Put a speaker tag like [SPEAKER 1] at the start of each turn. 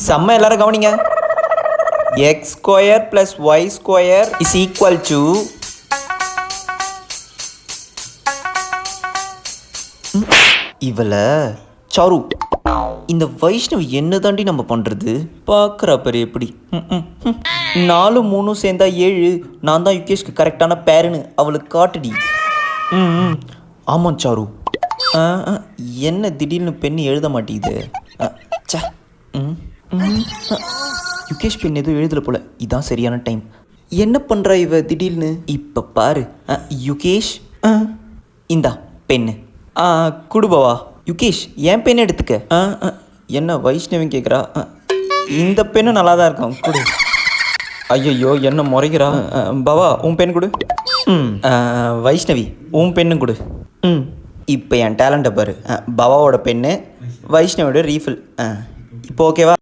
[SPEAKER 1] செம்ம எல்லாரும் கவனிங்க. X square plus Y square is equal to இவளை சாரு. இந்த வைஷ்ணவி என்ன தாண்டி நம்ம பண்ணுறது? பார்க்குற பேர் எப்படி 4 3 சேர்ந்தா 7. நான் தான் யுகேஷ்க்கு கரெக்டான பேருன்னு அவளுக்கு காட்டுடி. ஆமாம் சாரு. என்ன திடீர்னு பெண் எழுத மாட்டேங்குது? சே. யுகேஷ் பெண் எதுவும் எழுதலை போல. இதான் சரியான டைம். என்ன பண்ணுறா இவ திடீர்னு? இப்போ பாரு. யுகேஷ் இந்தா பெண்ணு குடுபவா. யுகேஷ் என் பெண்ணை எடுத்துக்க. என்ன வைஷ்ணவி கேட்குறா? இந்த பெண்ணு நல்லா தான் இருக்கான், கொடு. ஐயோ என்ன முறைகிறா? பவா உன் பெண் கொடு. வைஷ்ணவி உன் பெண்ணு கொடு. இப்போ என் டேலண்ட்டை பாரு. பவாவோட பெண்ணு, வைஷ்ணவியோட ரீஃபில். இப்போ ஓகேவா?